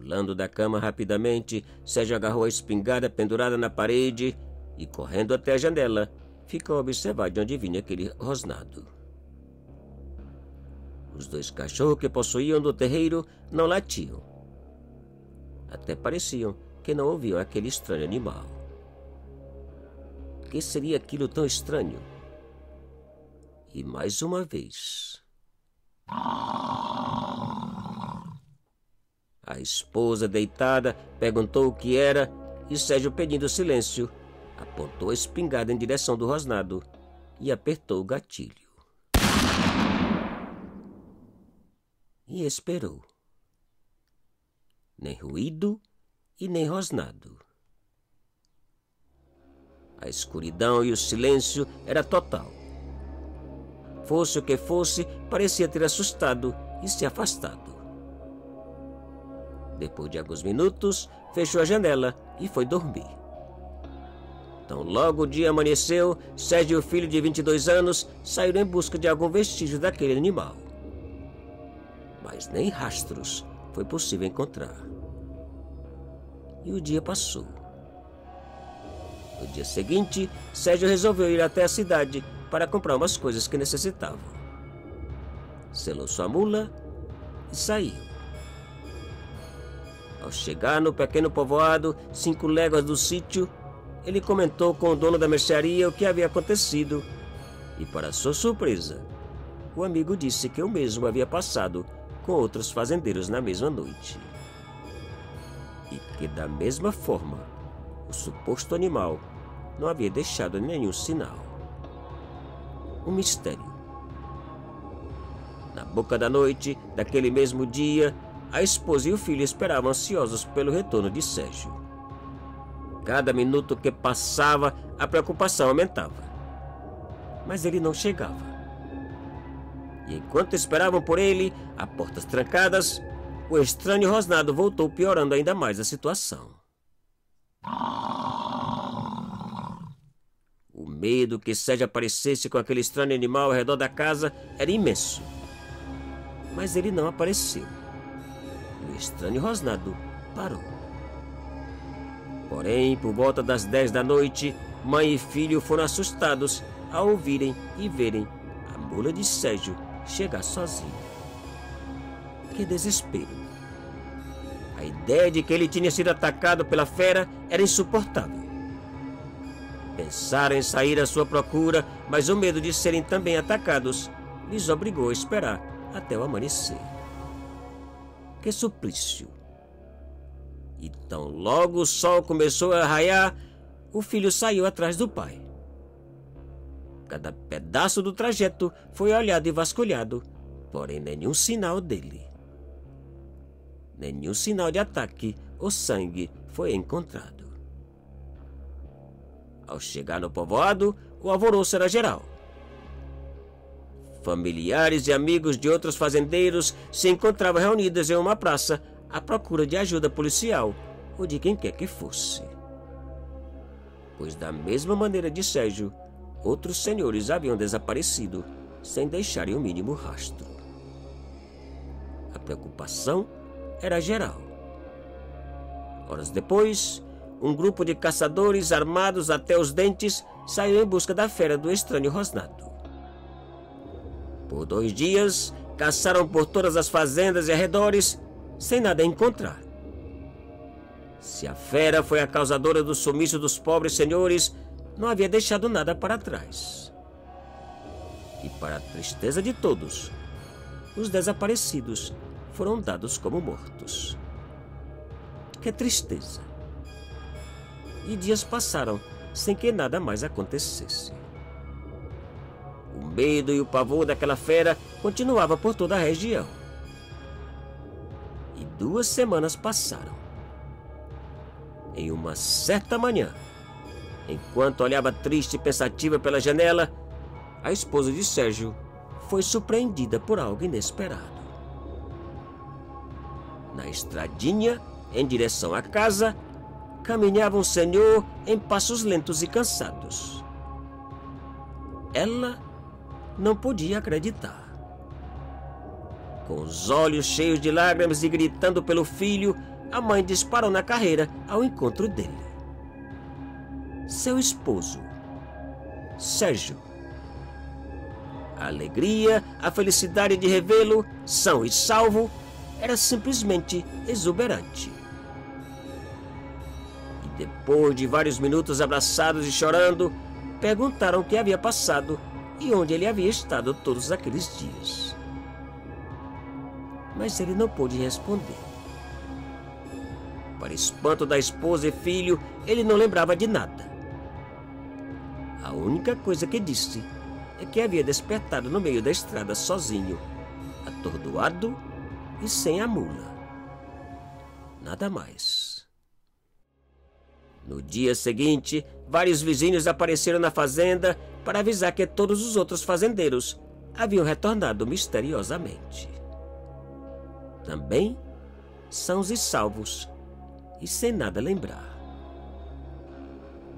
Pulando da cama rapidamente, Sérgio agarrou a espingarda pendurada na parede e, correndo até a janela, ficou a observar de onde vinha aquele rosnado. Os 2 cachorros que possuíam do terreiro não latiam. Até pareciam que não ouviam aquele estranho animal. Que seria aquilo tão estranho? E mais uma vez... A esposa, deitada, perguntou o que era e Sérgio, pedindo silêncio, apontou a espingarda em direção do rosnado e apertou o gatilho. E esperou. Nem ruído e nem rosnado. A escuridão e o silêncio era total. Fosse o que fosse, parecia ter assustado e se afastado. Depois de alguns minutos, fechou a janela e foi dormir. Então, logo o dia amanheceu, Sérgio e o filho de 22 anos saíram em busca de algum vestígio daquele animal. Mas nem rastros foi possível encontrar. E o dia passou. No dia seguinte, Sérgio resolveu ir até a cidade para comprar umas coisas que necessitava. Selou sua mula e saiu. Ao chegar no pequeno povoado, 5 léguas do sítio, ele comentou com o dono da mercearia o que havia acontecido. E, para sua surpresa, o amigo disse que o mesmo havia passado com outros fazendeiros na mesma noite. E que, da mesma forma, o suposto animal não havia deixado nenhum sinal. Um mistério. Na boca da noite daquele mesmo dia, a esposa e o filho esperavam ansiosos pelo retorno de Sérgio. Cada minuto que passava, a preocupação aumentava. Mas ele não chegava. E enquanto esperavam por ele, a portas trancadas, o estranho rosnado voltou, piorando ainda mais a situação. O medo que Sérgio aparecesse com aquele estranho animal ao redor da casa era imenso. Mas ele não apareceu. O estranho rosnado parou. Porém, por volta das 10 da noite, mãe e filho foram assustados ao ouvirem e verem a mula de Sérgio chegar sozinha. Que desespero! A ideia de que ele tinha sido atacado pela fera era insuportável. Pensaram em sair à sua procura, mas o medo de serem também atacados lhes obrigou a esperar até o amanhecer. Que suplício! Então, logo o sol começou a raiar, o filho saiu atrás do pai. Cada pedaço do trajeto foi olhado e vasculhado, porém nenhum sinal dele. Nenhum sinal de ataque ou sangue foi encontrado. Ao chegar no povoado, o alvoroço era geral. Familiares e amigos de outros fazendeiros se encontravam reunidos em uma praça à procura de ajuda policial ou de quem quer que fosse. Pois, da mesma maneira de Sérgio, outros senhores haviam desaparecido sem deixarem o mínimo rastro. A preocupação era geral. Horas depois, um grupo de caçadores armados até os dentes saiu em busca da fera do estranho rosnado. Por 2 dias, caçaram por todas as fazendas e arredores, sem nada encontrar. Se a fera foi a causadora do sumiço dos pobres senhores, não havia deixado nada para trás. E, para a tristeza de todos, os desaparecidos foram dados como mortos. Que tristeza! E dias passaram sem que nada mais acontecesse. O medo e o pavor daquela fera continuava por toda a região. E 2 semanas passaram. Em uma certa manhã, enquanto olhava triste e pensativa pela janela, a esposa de Sérgio foi surpreendida por algo inesperado. Na estradinha, em direção à casa, caminhava um senhor em passos lentos e cansados. Ela não podia acreditar. Com os olhos cheios de lágrimas e gritando pelo filho, a mãe disparou na carreira ao encontro dele. Seu esposo, Sérgio. A alegria, a felicidade de revê-lo, são e salvo, era simplesmente exuberante. E depois de vários minutos abraçados e chorando, perguntaram o que havia passado e onde ele havia estado todos aqueles dias. Mas ele não pôde responder. Para espanto da esposa e filho, ele não lembrava de nada. A única coisa que disse é que havia despertado no meio da estrada sozinho, atordoado e sem a mula. Nada mais. No dia seguinte, vários vizinhos apareceram na fazenda para avisar que todos os outros fazendeiros haviam retornado misteriosamente. Também sãos e salvos e sem nada lembrar.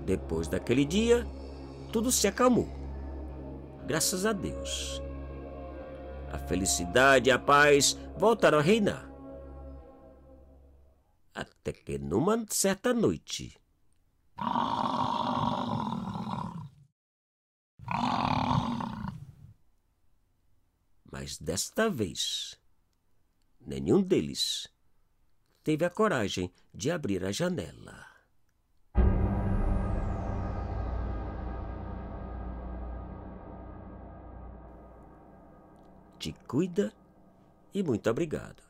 Depois daquele dia, tudo se acalmou. Graças a Deus. A felicidade e a paz voltaram a reinar. Até que numa certa noite... Mas desta vez, nenhum deles teve a coragem de abrir a janela. Te cuida e muito obrigado.